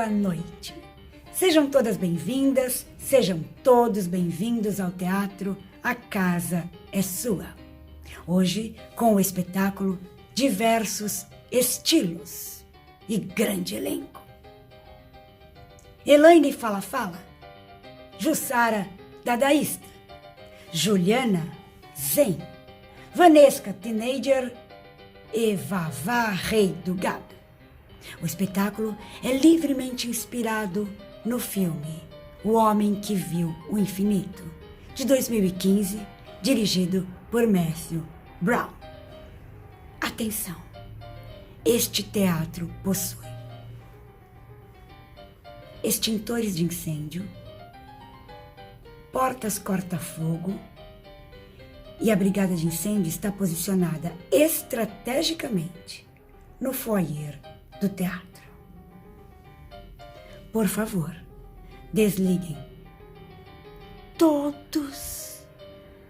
boa noite. Sejam todas bem-vindas, sejam todos bem-vindos ao teatro A Casa é Sua. Hoje, com o espetáculo Diversos Estilos e grande elenco. Elaine Fala, Jussara Dadaísta, Juliana Zen, Vanesca Teenager e Vavá Rei do Gado. O espetáculo é livremente inspirado no filme O Homem que Viu o Infinito, de 2015, dirigido por Matthew Brown. Atenção! Este teatro possui extintores de incêndio, portas corta-fogo e a brigada de incêndio está posicionada estrategicamente no foyer do teatro. Por favor, desliguem todos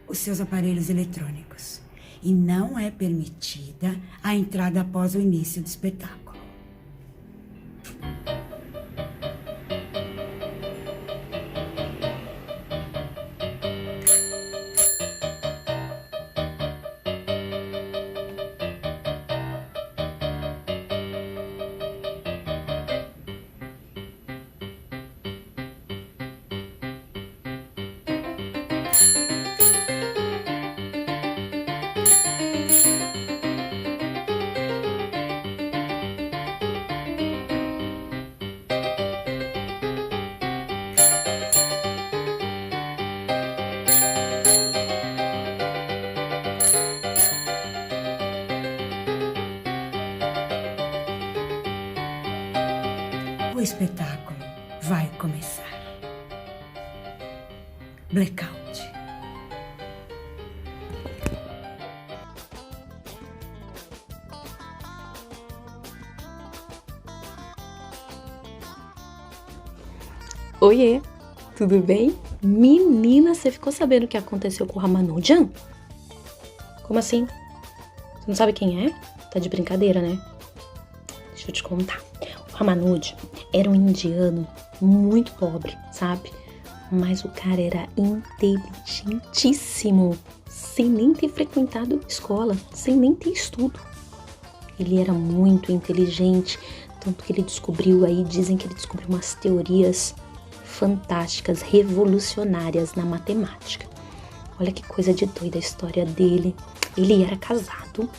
os seus aparelhos eletrônicos e não é permitida a entrada após o início do espetáculo. O espetáculo vai começar. Blackout. Oiê, tudo bem? Menina, você ficou sabendo o que aconteceu com o Ramanujan? Como assim? Você não sabe quem é? Tá de brincadeira, né? Deixa eu te contar. O Ramanujan era um indiano muito pobre, sabe? Mas o cara era inteligentíssimo, sem nem ter frequentado escola, sem nem ter estudo. Ele era muito inteligente, tanto que ele descobriu aí, dizem que ele descobriu umas teorias fantásticas, revolucionárias na matemática. Olha que coisa de doida a história dele. Ele era casado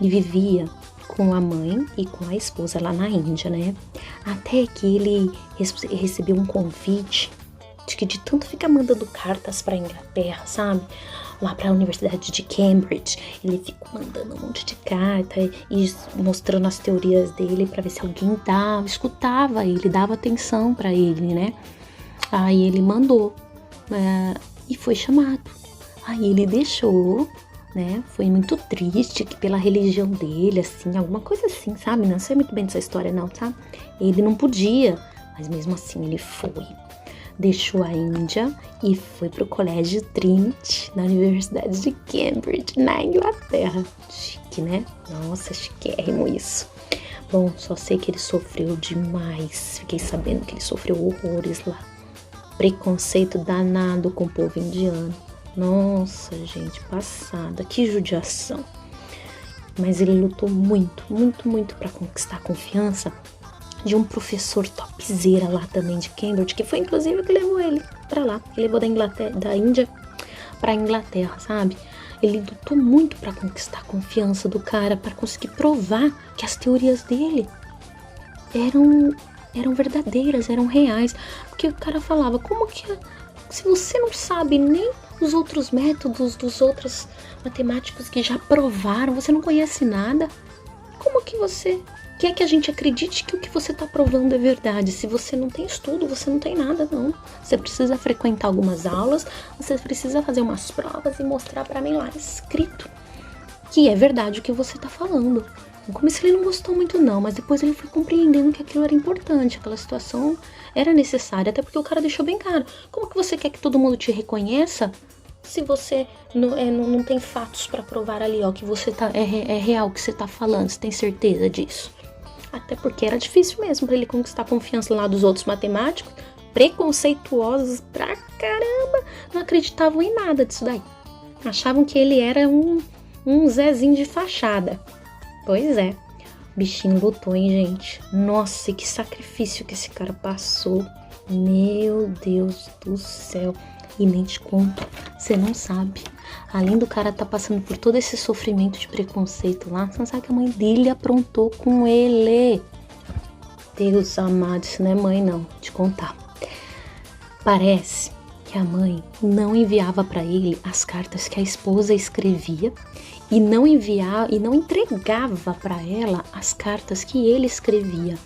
e vivia com a mãe e com a esposa lá na Índia, né? Até que ele recebeu um convite de que de tanto ficar mandando cartas pra Inglaterra, sabe? Lá pra Universidade de Cambridge, ele ficou mandando um monte de carta e mostrando as teorias dele pra ver se alguém escutava ele, dava atenção pra ele, né? Aí ele mandou e foi chamado. Aí ele deixou, né? Foi muito triste que pela religião dele, assim, alguma coisa assim, sabe? Não sei muito bem dessa história não, tá? Ele não podia, mas mesmo assim ele foi. Deixou a Índia e foi pro Colégio Trinity, na Universidade de Cambridge, na Inglaterra. Chique, né? Nossa, chiquérrimo isso. Bom, só sei que ele sofreu demais. Fiquei sabendo que ele sofreu horrores lá. Preconceito danado com o povo indiano. Nossa, gente, passada, que judiação. Mas ele lutou muito para conquistar a confiança de um professor topzera lá também de Cambridge, que foi inclusive o que levou ele para lá, que levou da Índia para Inglaterra, sabe? Ele lutou muito para conquistar a confiança do cara, para conseguir provar que as teorias dele eram verdadeiras, eram reais, porque o cara falava, como que se você não sabe nem os outros métodos dos outros matemáticos que já provaram, você não conhece nada, como que você quer que a gente acredite que o que você está provando é verdade? Se você não tem estudo, você não tem nada, não. Você precisa frequentar algumas aulas, você precisa fazer umas provas e mostrar para mim lá escrito que é verdade o que você está falando. No começo ele não gostou muito não, mas depois ele foi compreendendo que aquilo era importante, aquela situação era necessária, até porque o cara deixou bem claro. Como que você quer que todo mundo te reconheça se você não tem fatos para provar ali, ó, que você é real o que você tá falando, você tem certeza disso? Até porque era difícil mesmo para ele conquistar a confiança lá dos outros matemáticos, preconceituosos pra caramba, não acreditavam em nada disso daí. Achavam que ele era um Zezinho de fachada. Pois é, o bichinho lutou, hein, gente? Nossa, e que sacrifício que esse cara passou. Meu Deus do céu. E nem te conto, você não sabe. Além do cara tá passando por todo esse sofrimento de preconceito lá, você não sabe que a mãe dele aprontou com ele. Deus amado, isso não é mãe não, te contar. Parece que a mãe não enviava para ele as cartas que a esposa escrevia e não entregava para ela as cartas que ele escrevia.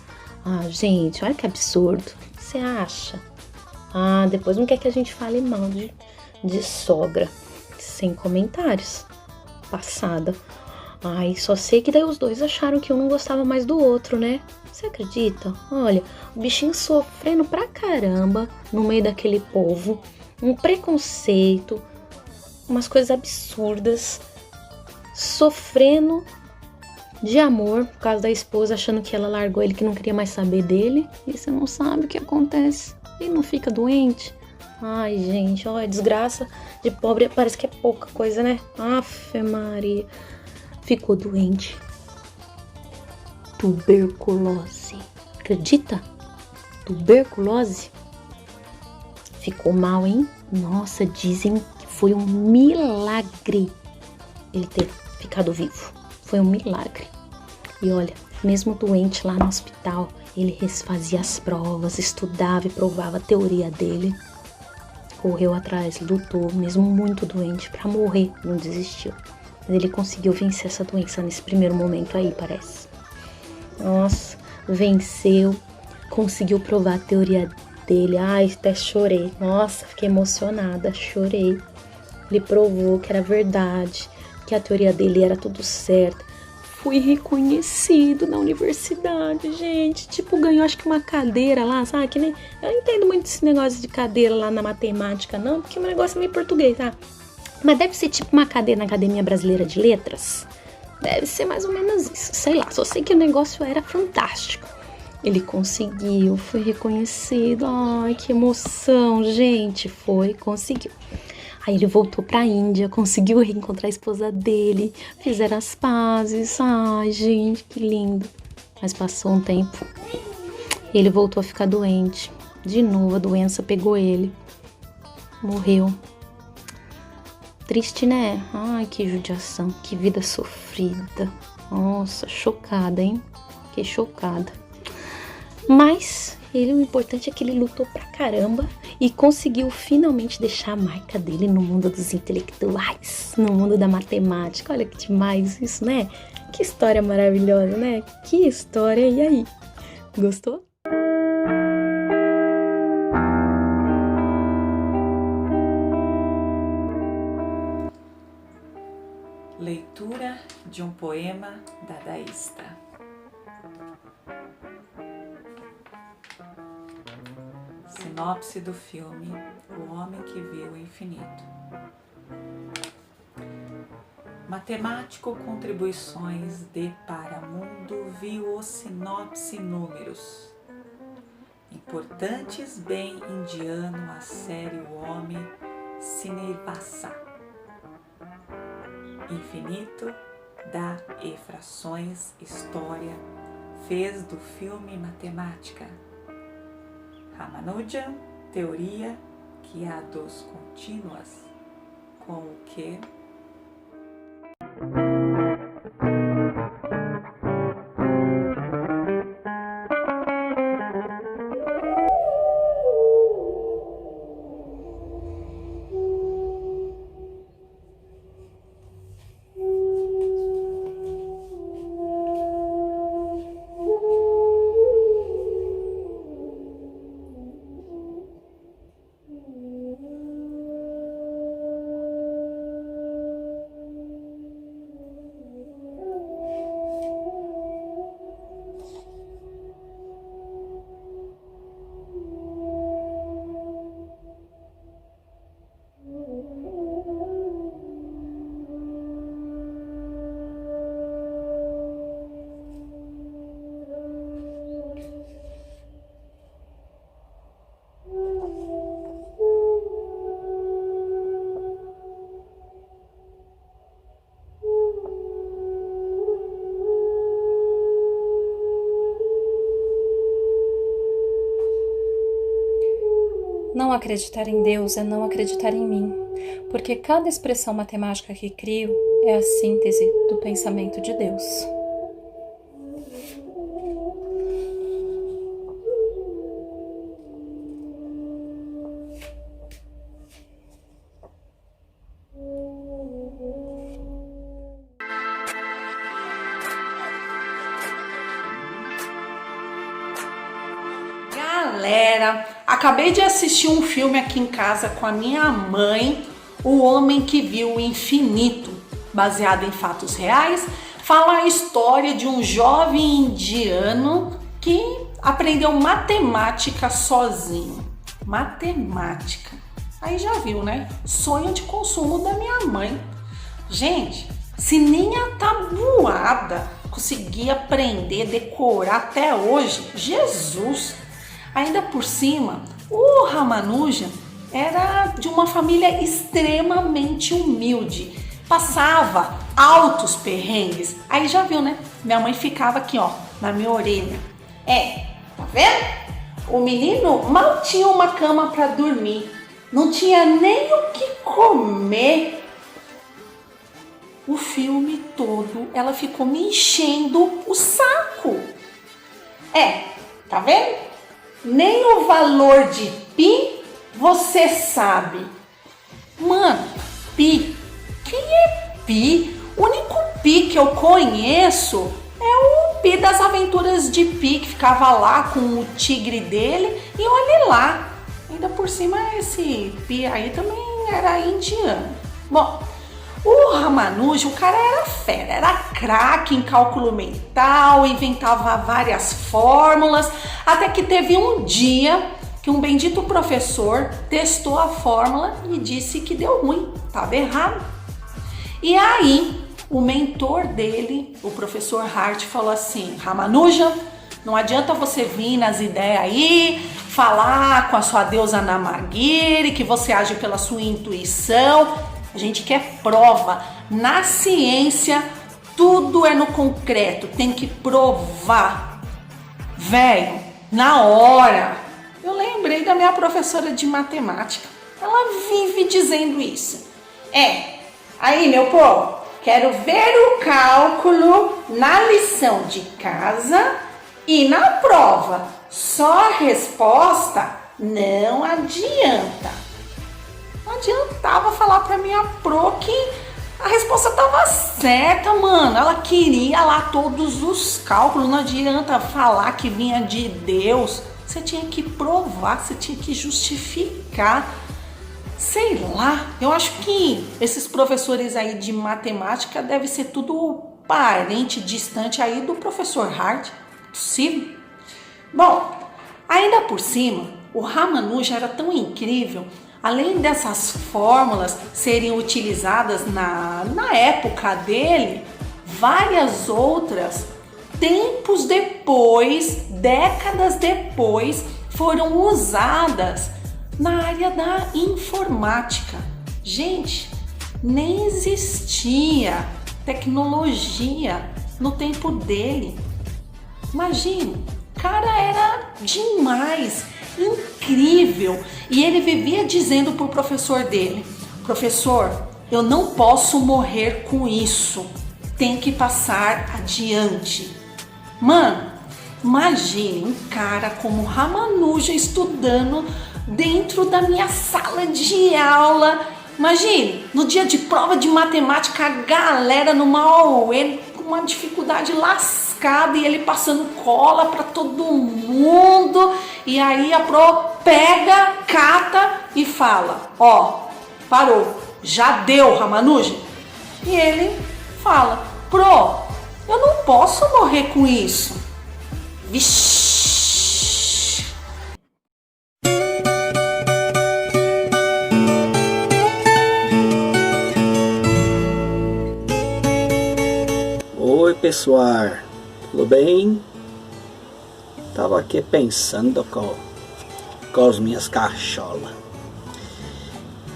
Ah, gente, olha que absurdo. Você acha? Ah, depois não quer que a gente fale mal de sogra. Sem comentários. Passada. Ai, só sei que daí os dois acharam que um não gostava mais do outro, né? Você acredita? Olha, o bichinho sofrendo pra caramba no meio daquele povo. Um preconceito. Umas coisas absurdas. Sofrendo de amor por causa da esposa, achando que ela largou ele, que não queria mais saber dele. E você não sabe o que acontece. Ele não fica doente. Ai, gente, olha, desgraça de pobre parece que é pouca coisa, né? Afe Maria. Ficou doente. Tuberculose. Acredita? Tuberculose. Ficou mal, hein? Nossa, dizem que foi um milagre ele ter ficado vivo. Foi um milagre. E olha, mesmo doente lá no hospital, ele fazia as provas, estudava e provava a teoria dele. Correu atrás, lutou, mesmo muito doente, pra morrer, não desistiu. Mas ele conseguiu vencer essa doença nesse primeiro momento aí, parece. Nossa, venceu, conseguiu provar a teoria dele. Ai, até chorei. Nossa, fiquei emocionada, chorei. Ele provou que era verdade, que a teoria dele era tudo certo. Fui reconhecido na universidade, gente. Tipo, ganhou acho que uma cadeira lá, sabe? Que nem... Eu não entendo muito esse negócio de cadeira lá na matemática, não, porque o meu negócio é meio português, tá? Mas deve ser tipo uma cadeira na Academia Brasileira de Letras. Deve ser mais ou menos isso, sei lá. Só sei que o negócio era fantástico. Ele conseguiu, foi reconhecido. Ai, que emoção, gente. Conseguiu. Aí ele voltou pra Índia, conseguiu reencontrar a esposa dele, fizeram as pazes. Ai, gente, que lindo. Mas passou um tempo, ele voltou a ficar doente. De novo, a doença pegou ele. Morreu. Triste, né? Ai, que judiação, que vida sofrida. Nossa, chocada, hein? Fiquei chocada. Mas o importante é que ele lutou pra caramba e conseguiu finalmente deixar a marca dele no mundo dos intelectuais, no mundo da matemática. Olha que demais isso, né? Que história maravilhosa, né? Que história. E aí? Gostou? Leitura de um poema dadaísta. Sinopse do filme O Homem que Viu o Infinito. Matemático contribuições de Paramundo viu o sinopse números. Importantes bem indiano a série O Homem Srinivasa. Infinito dá e frações história fez do filme matemática. Ramanujan, teoria que há dos contínuas, com o que Não acreditar em Deus é não acreditar em mim, porque cada expressão matemática que crio é a síntese do pensamento de Deus. Galera, acabei de assistir um filme aqui em casa com a minha mãe, O Homem que Viu o Infinito, baseado em fatos reais. Fala a história de um jovem indiano que aprendeu matemática sozinho. Matemática. Aí já viu, né? Sonho de consumo da minha mãe. Gente, se nem a tabuada conseguia aprender, decorar até hoje, Jesus! Ainda por cima, o Ramanujan era de uma família extremamente humilde, passava altos perrengues. Aí já viu, né? Minha mãe ficava aqui, ó, na minha orelha. Tá vendo? O menino mal tinha uma cama para dormir, não tinha nem o que comer. O filme todo ela ficou me enchendo o saco. Tá vendo? Nem o valor de pi você sabe. Mano, pi? Quem é pi? O único pi que eu conheço é o Pi das Aventuras de Pi, que ficava lá com o tigre dele e olhe lá. Ainda por cima esse pi aí também era indiano. Bom, o Ramanujan, o cara era fera, era craque em cálculo mental, inventava várias fórmulas, até que teve um dia que um bendito professor testou a fórmula e disse que deu ruim, estava errado. E aí, o mentor dele, o professor Hart, falou assim: Ramanujan, não adianta você vir nas ideias aí, falar com a sua deusa Namagiri, que você age pela sua intuição. A gente quer prova. Na ciência, tudo é no concreto, tem que provar. Velho, na hora, eu lembrei da minha professora de matemática. Ela vive dizendo isso. Aí, meu povo, quero ver o cálculo na lição de casa e na prova. Só a resposta não adianta. Não adiantava falar pra minha pro que a resposta tava certa, mano. Ela queria lá todos os cálculos. Não adianta falar que vinha de Deus. Você tinha que provar, você tinha que justificar. Sei lá, eu acho que esses professores aí de matemática devem ser tudo parente distante aí do professor Hart. Possível? Bom, ainda por cima, o Ramanujan era tão incrível. Além dessas fórmulas serem utilizadas na época dele, várias outras, tempos depois, décadas depois, foram usadas na área da informática. Gente, nem existia tecnologia no tempo dele. Imagina, o cara era demais, incrível. E ele vivia dizendo pro professor dele: professor, eu não posso morrer com isso, tem que passar adiante. Mano, imagine um cara como Ramanujan estudando dentro da minha sala de aula. Imagine, no dia de prova de matemática, a galera numa auê, com uma dificuldade lascada, e ele passando cola para todo mundo. E aí a pro pega, cata e fala: parou, já deu, Ramanujan. E ele fala: pro, eu não posso morrer com isso. Vixe. Oi pessoal, tudo bem? Tava aqui pensando com as minhas cacholas.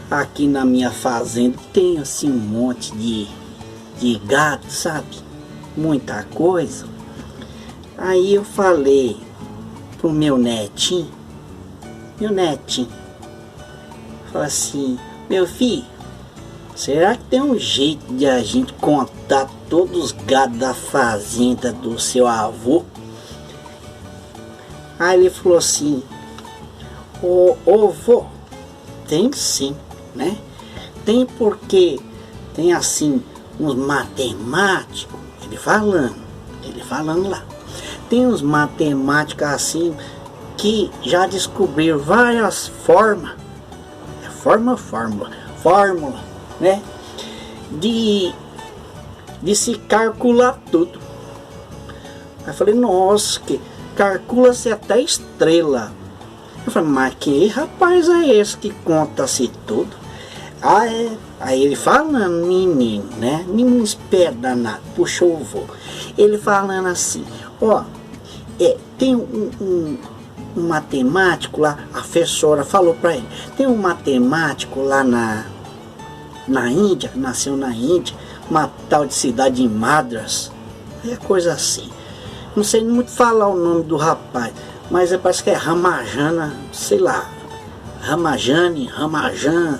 Aqui na minha fazenda tem assim um monte de gado, sabe? Muita coisa. Aí eu falei pro meu netinho, Fala assim, meu filho, será que tem um jeito de a gente contar todos os gados da fazenda do seu avô? Aí ele falou assim, ô vô, tem sim, né? Tem porque tem assim uns matemáticos, ele falando lá. Tem uns matemáticos assim que já descobriram várias fórmula, né? De se calcular tudo. Aí eu falei, nossa, que calcula-se até estrela. Eu falei, mas que rapaz é esse que conta-se tudo? Aí ele falando, menino, né? Menino espera danado, puxou o vô. Ele falando assim, ó, tem um matemático lá, a professora falou pra ele, tem um matemático lá na Índia, nasceu na Índia, uma tal de cidade de Madras, é coisa assim. Não sei muito falar o nome do rapaz, mas parece que é Ramajana, sei lá, Ramanajan,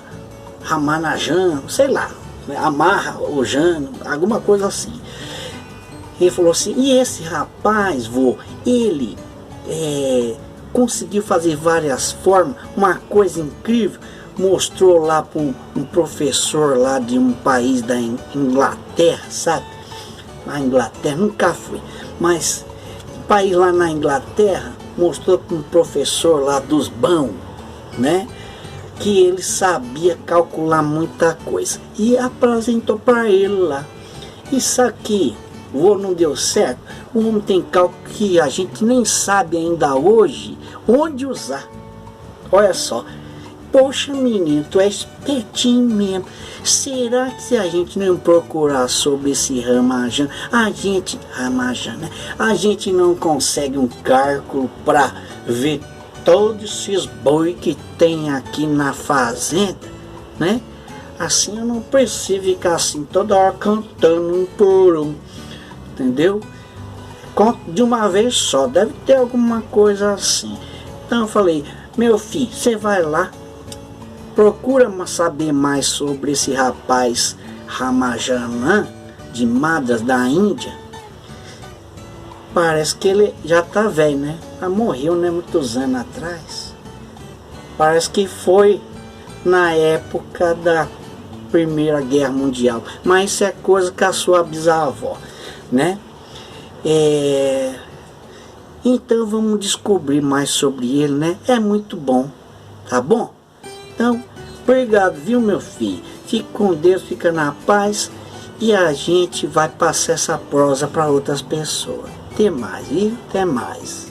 sei lá, Amarra o Jano, alguma coisa assim. Ele falou assim, e esse rapaz, vô, ele conseguiu fazer várias formas, uma coisa incrível, mostrou lá para um professor lá de um país da Inglaterra, sabe? Na Inglaterra, nunca fui, mas o país lá na Inglaterra mostrou para um professor lá dos bons, né? Que ele sabia calcular muita coisa e apresentou para ele lá. Isso aqui, o não deu certo. O homem tem cálculo que a gente nem sabe ainda hoje onde usar. Olha só. Poxa, menino, tu é espertinho mesmo. Será que se a gente não procurar sobre esse Ramajan, né? A gente não consegue um cálculo para ver todos esses boi que tem aqui na fazenda, né? Assim eu não preciso ficar assim toda hora cantando um por um, entendeu? Conto de uma vez só, deve ter alguma coisa assim. Então eu falei, meu filho, você vai lá, procura saber mais sobre esse rapaz Ramajan de Madras da Índia. Parece que ele já tá velho, né? Morreu, né? Muitos anos atrás. Parece que foi na época da Primeira Guerra Mundial. Mas isso é coisa com a sua bisavó, né? Então vamos descobrir mais sobre ele, né? É muito bom, tá bom? Então, obrigado, viu, meu filho? Fique com Deus, fica na paz. E a gente vai passar essa prosa para outras pessoas. Até mais, viu? Até mais.